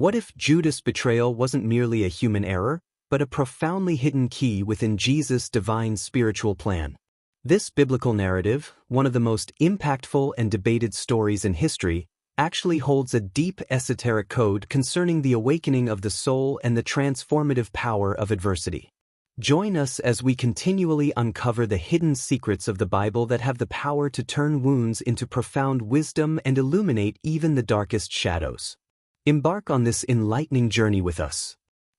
What if Judas' betrayal wasn't merely a human error, but a profoundly hidden key within Jesus' divine spiritual plan? This biblical narrative, one of the most impactful and debated stories in history, actually holds a deep esoteric code concerning the awakening of the soul and the transformative power of adversity. Join us as we continually uncover the hidden secrets of the Bible that have the power to turn wounds into profound wisdom and illuminate even the darkest shadows. Embark on this enlightening journey with us.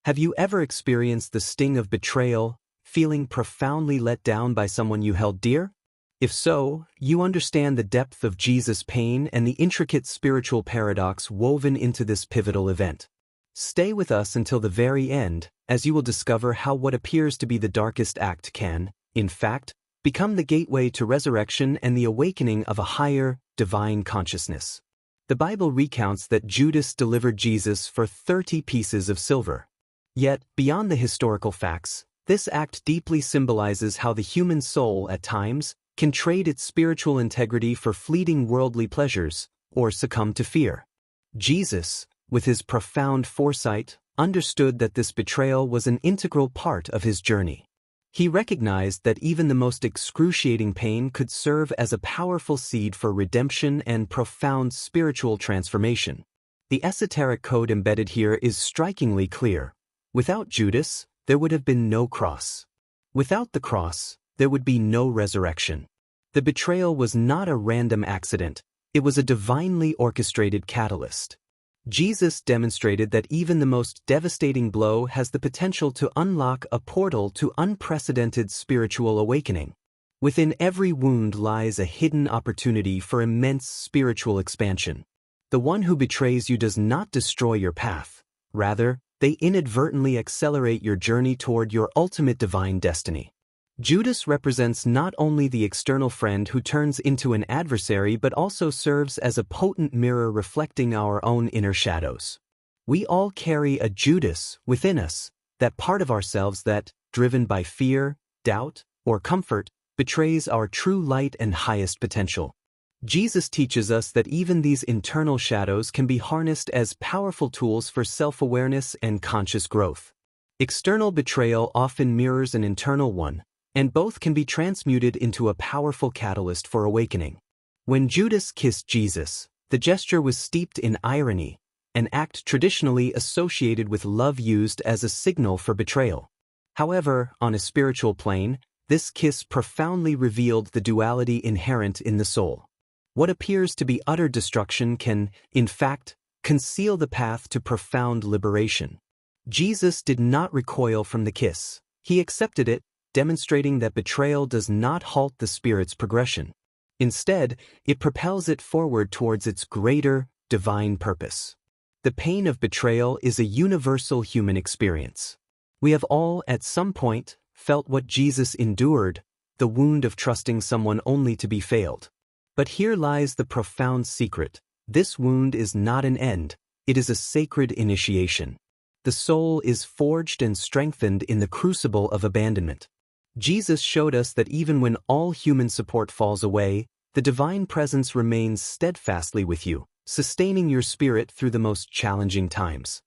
Have you ever experienced the sting of betrayal, feeling profoundly let down by someone you held dear? If so, you understand the depth of Jesus' pain and the intricate spiritual paradox woven into this pivotal event. Stay with us until the very end, as you will discover how what appears to be the darkest act can, in fact, become the gateway to resurrection and the awakening of a higher, divine consciousness. The Bible recounts that Judas delivered Jesus for 30 pieces of silver. Yet, beyond the historical facts, this act deeply symbolizes how the human soul, at times, can trade its spiritual integrity for fleeting worldly pleasures, or succumb to fear. Jesus, with his profound foresight, understood that this betrayal was an integral part of his journey. He recognized that even the most excruciating pain could serve as a powerful seed for redemption and profound spiritual transformation. The esoteric code embedded here is strikingly clear. Without Judas, there would have been no cross. Without the cross, there would be no resurrection. The betrayal was not a random accident, it was a divinely orchestrated catalyst. Jesus demonstrated that even the most devastating blow has the potential to unlock a portal to unprecedented spiritual awakening. Within every wound lies a hidden opportunity for immense spiritual expansion. The one who betrays you does not destroy your path. Rather, they inadvertently accelerate your journey toward your ultimate divine destiny. Judas represents not only the external friend who turns into an adversary but also serves as a potent mirror reflecting our own inner shadows. We all carry a Judas within us, that part of ourselves that, driven by fear, doubt, or comfort, betrays our true light and highest potential. Jesus teaches us that even these internal shadows can be harnessed as powerful tools for self-awareness and conscious growth. External betrayal often mirrors an internal one, and both can be transmuted into a powerful catalyst for awakening. When Judas kissed Jesus, the gesture was steeped in irony, an act traditionally associated with love used as a signal for betrayal. However, on a spiritual plane, this kiss profoundly revealed the duality inherent in the soul. What appears to be utter destruction can, in fact, conceal the path to profound liberation. Jesus did not recoil from the kiss. He accepted it, demonstrating that betrayal does not halt the spirit's progression. Instead, it propels it forward towards its greater, divine purpose. The pain of betrayal is a universal human experience. We have all, at some point, felt what Jesus endured, the wound of trusting someone only to be failed. But here lies the profound secret. This wound is not an end, it is a sacred initiation. The soul is forged and strengthened in the crucible of abandonment. Jesus showed us that even when all human support falls away, the divine presence remains steadfastly with you, sustaining your spirit through the most challenging times.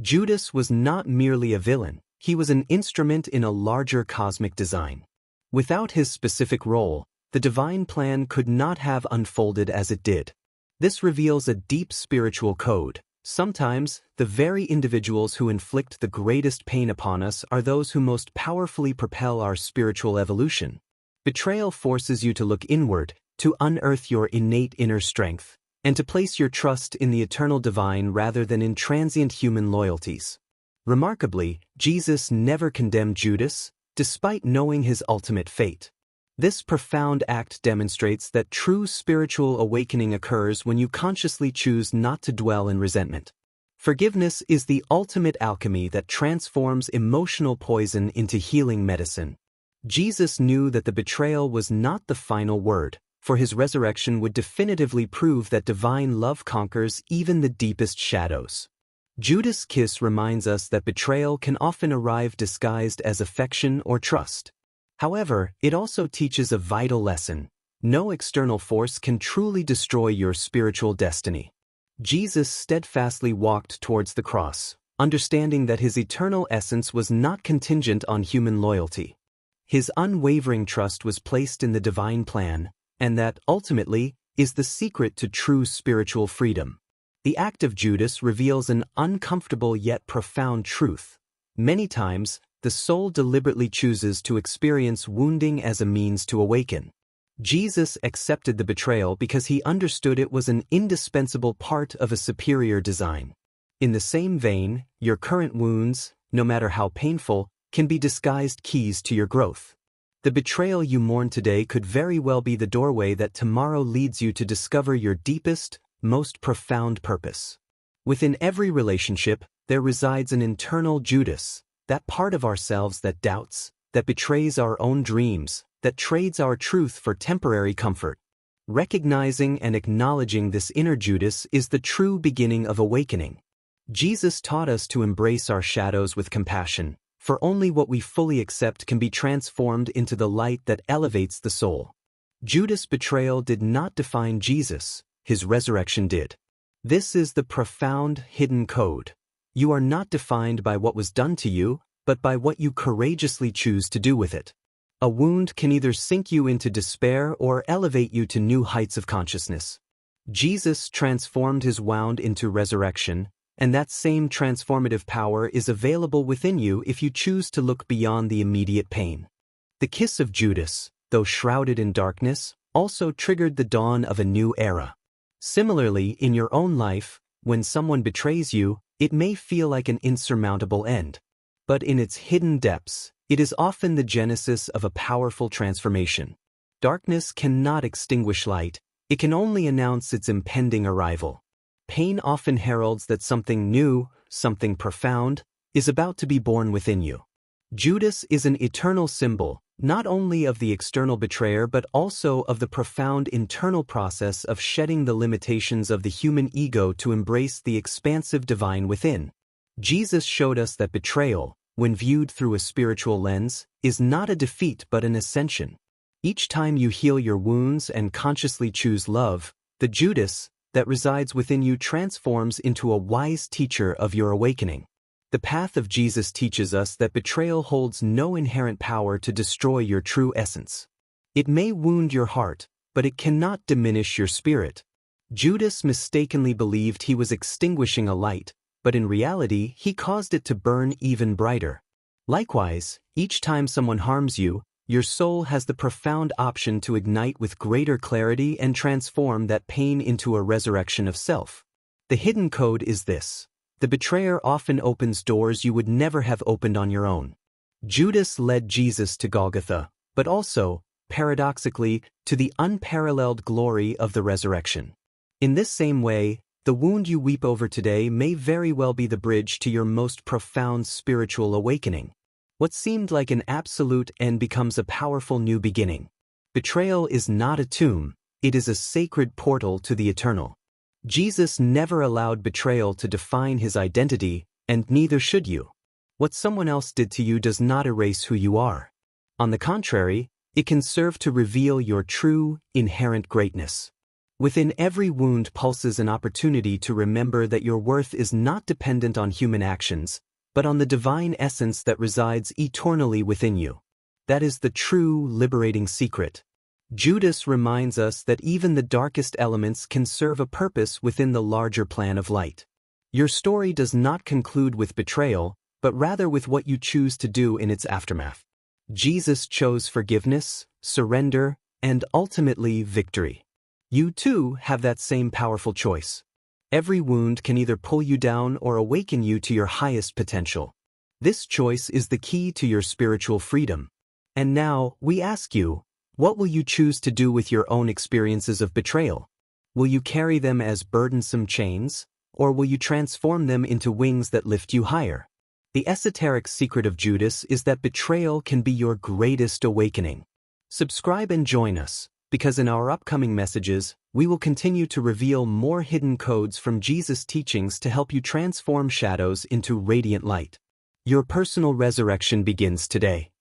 Judas was not merely a villain, he was an instrument in a larger cosmic design. Without his specific role, the divine plan could not have unfolded as it did. This reveals a deep spiritual code. Sometimes, the very individuals who inflict the greatest pain upon us are those who most powerfully propel our spiritual evolution. Betrayal forces you to look inward, to unearth your innate inner strength, and to place your trust in the eternal divine rather than in transient human loyalties. Remarkably, Jesus never condemned Judas, despite knowing his ultimate fate. This profound act demonstrates that true spiritual awakening occurs when you consciously choose not to dwell in resentment. Forgiveness is the ultimate alchemy that transforms emotional poison into healing medicine. Jesus knew that the betrayal was not the final word, for his resurrection would definitively prove that divine love conquers even the deepest shadows. Judas' kiss reminds us that betrayal can often arrive disguised as affection or trust. However, it also teaches a vital lesson. No external force can truly destroy your spiritual destiny. Jesus steadfastly walked towards the cross, understanding that his eternal essence was not contingent on human loyalty. His unwavering trust was placed in the divine plan, and that, ultimately, is the secret to true spiritual freedom. The act of Judas reveals an uncomfortable yet profound truth. Many times, the soul deliberately chooses to experience wounding as a means to awaken. Jesus accepted the betrayal because he understood it was an indispensable part of a superior design. In the same vein, your current wounds, no matter how painful, can be disguised keys to your growth. The betrayal you mourn today could very well be the doorway that tomorrow leads you to discover your deepest, most profound purpose. Within every relationship, there resides an internal Judas, that part of ourselves that doubts, that betrays our own dreams, that trades our truth for temporary comfort. Recognizing and acknowledging this inner Judas is the true beginning of awakening. Jesus taught us to embrace our shadows with compassion, for only what we fully accept can be transformed into the light that elevates the soul. Judas' betrayal did not define Jesus, his resurrection did. This is the profound hidden code. You are not defined by what was done to you, but by what you courageously choose to do with it. A wound can either sink you into despair or elevate you to new heights of consciousness. Jesus transformed his wound into resurrection, and that same transformative power is available within you if you choose to look beyond the immediate pain. The kiss of Judas, though shrouded in darkness, also triggered the dawn of a new era. Similarly, in your own life, when someone betrays you, it may feel like an insurmountable end. But in its hidden depths, it is often the genesis of a powerful transformation. Darkness cannot extinguish light, it can only announce its impending arrival. Pain often heralds that something new, something profound, is about to be born within you. Judas is an eternal symbol, not only of the external betrayer but also of the profound internal process of shedding the limitations of the human ego to embrace the expansive divine within. Jesus showed us that betrayal, when viewed through a spiritual lens, is not a defeat but an ascension. Each time you heal your wounds and consciously choose love, the Judas that resides within you transforms into a wise teacher of your awakening. The path of Jesus teaches us that betrayal holds no inherent power to destroy your true essence. It may wound your heart, but it cannot diminish your spirit. Judas mistakenly believed he was extinguishing a light, but in reality he caused it to burn even brighter. Likewise, each time someone harms you, your soul has the profound option to ignite with greater clarity and transform that pain into a resurrection of self. The hidden code is this: the betrayer often opens doors you would never have opened on your own. Judas led Jesus to Golgotha, but also, paradoxically, to the unparalleled glory of the resurrection. In this same way, the wound you weep over today may very well be the bridge to your most profound spiritual awakening. What seemed like an absolute end becomes a powerful new beginning. Betrayal is not a tomb, it is a sacred portal to the eternal. Jesus never allowed betrayal to define his identity, and neither should you. What someone else did to you does not erase who you are. On the contrary, it can serve to reveal your true, inherent greatness. Within every wound pulses an opportunity to remember that your worth is not dependent on human actions, but on the divine essence that resides eternally within you. That is the true, liberating secret. Judas reminds us that even the darkest elements can serve a purpose within the larger plan of light. Your story does not conclude with betrayal, but rather with what you choose to do in its aftermath. Jesus chose forgiveness, surrender, and ultimately victory. You too have that same powerful choice. Every wound can either pull you down or awaken you to your highest potential. This choice is the key to your spiritual freedom. And now, we ask you, what will you choose to do with your own experiences of betrayal? Will you carry them as burdensome chains, or will you transform them into wings that lift you higher? The esoteric secret of Judas is that betrayal can be your greatest awakening. Subscribe and join us, because in our upcoming messages, we will continue to reveal more hidden codes from Jesus' teachings to help you transform shadows into radiant light. Your personal resurrection begins today.